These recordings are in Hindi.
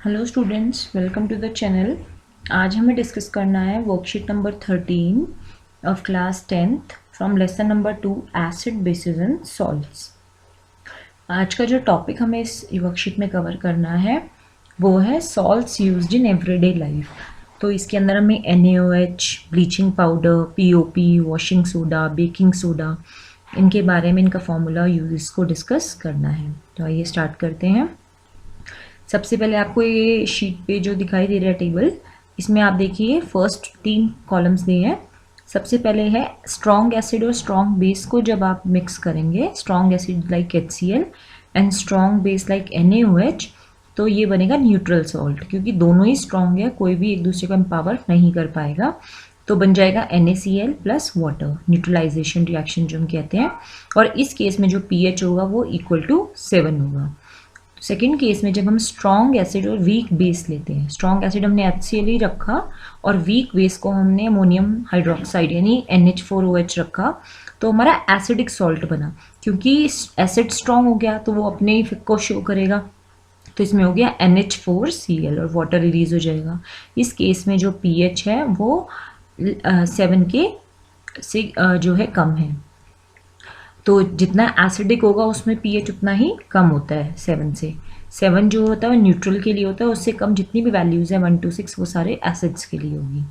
Hello students, welcome to the channel. आज हमें डिस्कस करना है worksheet number 13 of class 10th from lesson number 2 acid basis and salts. आज का जो टॉपिक हमें इस वर्कशीट में कवर करना है वो है salts used in everyday life. तो इसके अंदर हमें NaOH, bleaching powder, POP, washing soda, baking soda, इनके बारे में इनका फॉर्मूला यूज को डिस्कस करना है। तो आइए स्टार्ट करते हैं। सबसे पहले आपको ये शीट पे जो दिखाई दे रहा है टेबल, इसमें आप देखिए फर्स्ट 3 कॉलम्स दिए हैं। सबसे पहले है स्ट्रॉन्ग एसिड और स्ट्रॉन्ग बेस को जब आप मिक्स करेंगे, strong acid like HCl and strong base like NaOH, तो ये बनेगा न्यूट्रल सॉल्ट। क्योंकि दोनों ही स्ट्रॉन्ग है, कोई भी एक दूसरे को एम्पावर नहीं कर पाएगा, तो बन जाएगा NaCl plus water, neutralization reaction जो हम कहते हैं। और इस केस में जो pH होगा वो इक्वल टू 7 होगा। सेकेंड केस में जब हम स्ट्रॉन्ग एसिड और वीक बेस लेते हैं, स्ट्रॉन्ग एसिड हमने HCl ही रखा और वीक बेस को हमने अमोनियम हाइड्रोक्साइड यानी NH4OH रखा, तो हमारा एसिडिक सॉल्ट बना। क्योंकि एसिड स्ट्रॉन्ग हो गया तो वो अपने इफेक्ट को शो करेगा, तो इसमें हो गया NH4Cl और वाटर रिलीज हो जाएगा। इस केस में जो pH है वो 7 के से जो है कम है, तो जितना एसिडिक होगा उसमें pH उतना ही कम होता है 7 से। 7 जो होता है न्यूट्रल के लिए होता है, उससे कम जितनी भी वैल्यूज़ है 1 to 6 वो सारे एसिड्स के लिए होगी।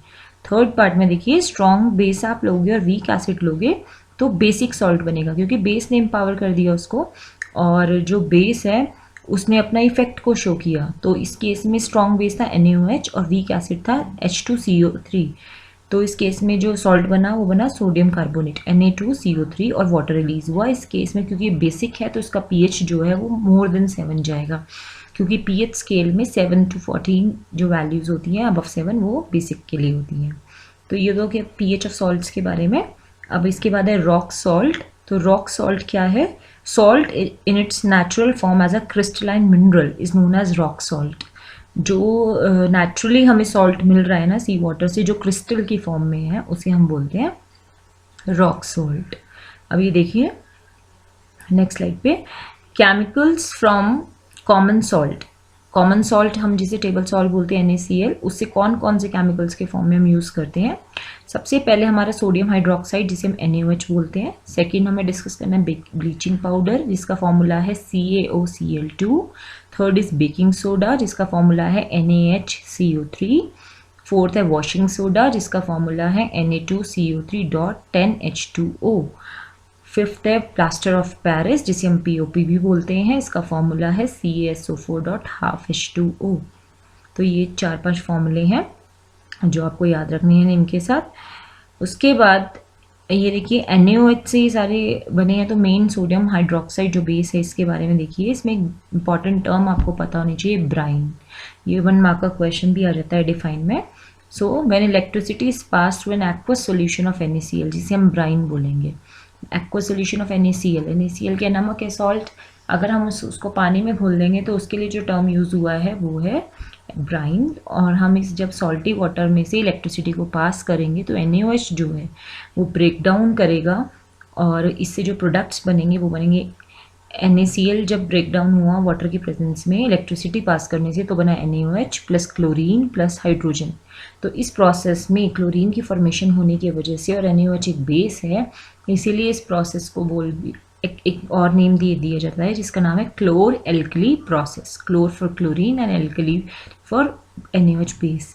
थर्ड पार्ट में देखिए, स्ट्रॉन्ग बेस आप लोगे और वीक एसिड लोगे तो बेसिक सॉल्ट बनेगा, क्योंकि बेस ने एम्पावर कर दिया उसको, और जो बेस है उसने अपना इफेक्ट को शो किया। तो इस केस में स्ट्रॉन्ग बेस था NaOH और वीक एसिड था H2CO3। तो इस केस में जो सॉल्ट बना वो बना सोडियम कार्बोनेट Na2CO3 और वाटर रिलीज हुआ। इस केस में क्योंकि बेसिक है तो इसका pH जो है वो मोर देन 7 जाएगा, क्योंकि pH स्केल में 7 to 14 जो वैल्यूज होती हैं अबव 7 वो बेसिक के लिए होती हैं। तो ये दो के pH ऑफ सॉल्ट्स के बारे में। अब इसके बाद है रॉक सॉल्ट। तो रॉक सॉल्ट क्या है? Salt in its natural form as a crystalline mineral is known as rock salt. जो नेचुरली हमें सॉल्ट मिल रहा है ना सी वाटर से, जो क्रिस्टल की फॉर्म में है, उसे हम बोलते हैं रॉक सॉल्ट। अब ये देखिए नेक्स्ट स्लाइड पे, chemicals from common salt. Common salt हम जिसे टेबल सॉल्ट बोलते हैं NaCl, उससे कौन कौन से केमिकल्स के फॉर्म में हम यूज़ करते हैं? सबसे पहले हमारा सोडियम हाइड्रोक्साइड जिसे हम NaOH बोलते हैं। सेकेंड हमें डिस्कस करना है ब्लीचिंग पाउडर जिसका फॉर्मूला है CaOCl2। Third is baking soda जिसका फॉर्मूला है NaHCO3। फोर्थ है वॉशिंग सोडा जिसका फॉर्मूला है Na2CO3.10H2O। फिफ्थ है प्लास्टर ऑफ पेरिस जिसे हम POP भी बोलते हैं, इसका फॉर्मूला है CaSO4.12H2O। तो ये 4-5 फॉर्मूले हैं जो आपको याद रखने हैं इनके साथ। उसके बाद ये देखिए NaOH से ये सारे बने हैं, तो मेन सोडियम हाइड्रोक्साइड जो बेस है इसके बारे में देखिए। इसमें एक इंपॉर्टेंट टर्म आपको पता होनी चाहिए, ब्राइन। ये 1 मार्क का क्वेश्चन भी आ जाता है डिफाइन में। So when electricity is pass to an aqueous solution of NaCl जिसे हम ब्राइन बोलेंगे। एक्वस सोल्यूशन ऑफ NaCl क्या नमक है, सॉल्ट। अगर हम उसको पानी में घोल देंगे तो उसके लिए जो टर्म यूज़ हुआ है वो है ब्राइन। और हम इस जब सॉल्टी वाटर में से इलेक्ट्रिसिटी को पास करेंगे तो NaOH जो है वो ब्रेक डाउन करेगा और इससे जो प्रोडक्ट्स बनेंगे वो बनेंगे। NaCl जब ब्रेक डाउन हुआ वाटर की प्रेजेंस में इलेक्ट्रिसिटी पास करने से, तो बना NaOH plus chlorine plus hydrogen. तो इस प्रोसेस में क्लोरीन की फॉर्मेशन होने की वजह से, और NaOH एक बेस है, इसीलिए इस प्रोसेस को एक और नेम दिया जाता है जिसका नाम है chlor alkali process. Chlor for chlorine and alkali for NaOH base.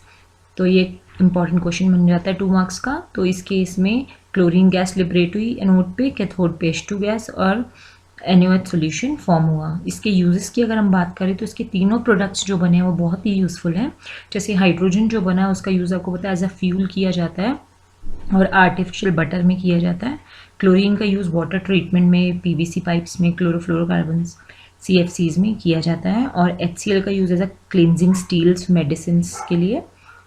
तो ये इंपॉर्टेंट क्वेश्चन बन जाता है 2 मार्क्स का। तो इस केस में क्लोरीन गैस लिबरेट हुई एनोड पे, कैथोड पे H2 गैस और NaOH सोल्यूशन फॉर्म हुआ। इसके यूजेस की अगर हम बात करें तो इसके तीनों प्रोडक्ट्स जो बने हैं वो बहुत ही यूज़फुल हैं। जैसे हाइड्रोजन जो बना है उसका यूज़ आपको पता है एज अ फ्यूल किया जाता है और आर्टिफिशियल बटर में किया जाता है। क्लोरीन का यूज़ वाटर ट्रीटमेंट में, PVC पाइप्स में, क्लोरोफ्लोरोकार्बन्स CFCs में किया जाता है। और HCl का use as a cleansing steels medicine के लिए।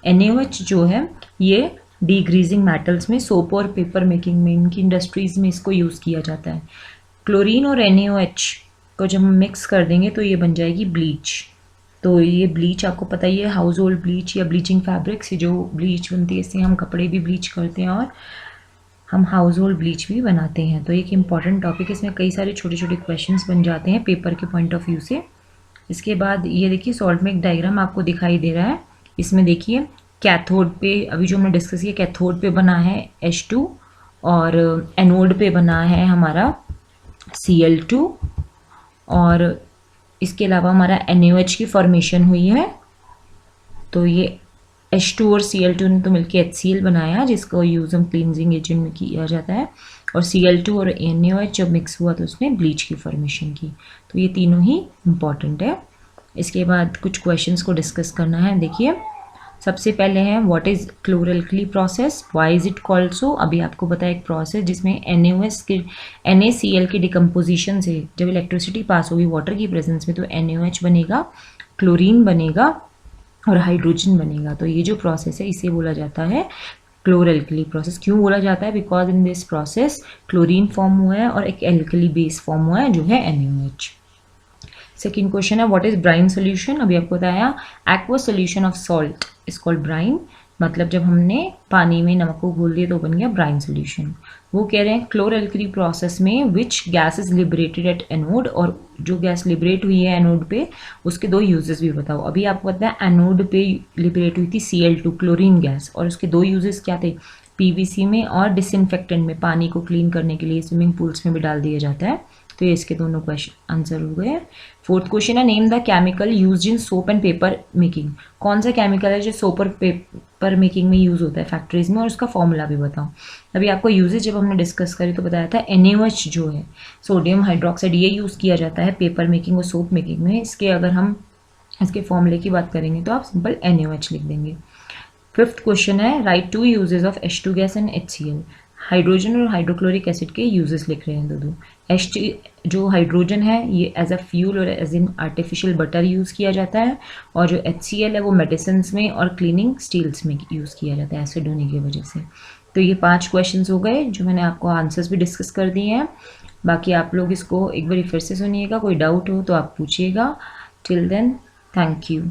NaOH जो है ये डीग्रीजिंग मेटल्स में, सोप और पेपर मेकिंग में, इनकी इंडस्ट्रीज में इसको यूज़ किया जाता है। क्लोरीन और NaOH को जब हम मिक्स कर देंगे तो ये बन जाएगी ब्लीच। तो ये ब्लीच आपको पता ही है, हाउस होल्ड ब्लीच या ब्लीचिंग फैब्रिक्स, जो ब्लीच बनती है इससे हम कपड़े भी ब्लीच करते हैं और हम हाउस होल्ड ब्लीच भी बनाते हैं। तो एक इम्पॉर्टेंट टॉपिक है, इसमें कई सारे छोटे छोटे क्वेश्चंस बन जाते हैं पेपर के पॉइंट ऑफ व्यू से। इसके बाद ये देखिए सॉल्ट में एक डायग्राम आपको दिखाई दे रहा है। इसमें देखिए कैथोड पे अभी जो हमने डिस्कस किया, कैथोड पे बना है H2 और एनोड पे बना है हमारा Cl2 और इसके अलावा हमारा NaOH की फॉर्मेशन हुई है। तो ये H2 और Cl2 ने तो मिलकर HCl बनाया, जिसका यूज़ हम क्लींजिंग एजेंट में किया जाता है। और Cl2 और NaOH जब मिक्स हुआ तो उसने ब्लीच की फॉर्मेशन की। तो ये तीनों ही इम्पॉर्टेंट है। इसके बाद कुछ क्वेश्चंस को डिस्कस करना है। देखिए सबसे पहले है what is chlor alkali process, why is it called so. अभी आपको पता है एक प्रोसेस जिसमें NaOH के NaCl की डिकम्पोजिशन से जब इलेक्ट्रिसिटी पास होगी वाटर की प्रेजेंस में तो NaOH बनेगा, क्लोरीन बनेगा और हाइड्रोजन बनेगा। तो ये जो प्रोसेस है इसे बोला जाता है क्लोरल्कली प्रोसेस। क्यों बोला जाता है? Because in this process chlorine form हुआ है और एक एल्कली बेस फॉर्म हुआ है जो है NaOH। सेकेंड क्वेश्चन है व्हाट इज ब्राइन सोल्यूशन। अभी आपको बताया aqueous solution of salt is called brine. मतलब जब हमने पानी में नमक को घोल दिया तो बन गया ब्राइन सोल्यूशन। वो कह रहे हैं क्लोरल्कली प्रोसेस में which gas is liberated at anode, और जो गैस लिबरेट हुई है एनोड पे उसके दो यूजेस भी बताओ। अभी आपको पता है एनोड पे लिबरेट हुई थी Cl2 क्लोरीन गैस, और उसके दो यूजेस क्या थे? PVC में और डिसइंफेक्टेंट में, पानी को क्लीन करने के लिए स्विमिंग पूल्स में भी डाल दिया जाता है। तो ये इसके दोनों क्वेश्चन आंसर हो गए। फोर्थ क्वेश्चन है name the chemical used in soap and paper making. कौन सा केमिकल है जो सोप और पेपर मेकिंग में यूज होता है फैक्ट्रीज में, और उसका फॉर्मूला भी बताओ। अभी आपको यूजेज जब हमने डिस्कस करी तो बताया था NaOH जो है सोडियम हाइड्रोक्साइड, ये यूज़ किया जाता है पेपर मेकिंग और सोप मेकिंग में। इसके अगर हम इसके फॉर्मूले की बात करेंगे तो आप सिंपल NaOH लिख देंगे। फिफ्थ क्वेश्चन है write two uses of H2 gas and HCl। Hydrogen और हाइड्रोक्लोरिक एसिड के यूजेस लिख रहे हैं दो। जो हाइड्रोजन है ये एज अ फ्यूल और as in artificial butter use किया जाता है, और जो HCl है वो मेडिसिन में और क्लीनिंग स्टील्स में यूज़ किया जाता है एसिड होने की वजह से। तो ये 5 क्वेश्चंस हो गए जो मैंने आपको आंसर्स भी डिस्कस कर दिए हैं। बाकी आप लोग इसको एक बार फिर से सुनिएगा, कोई डाउट हो तो आप पूछिएगा। Till then thank you.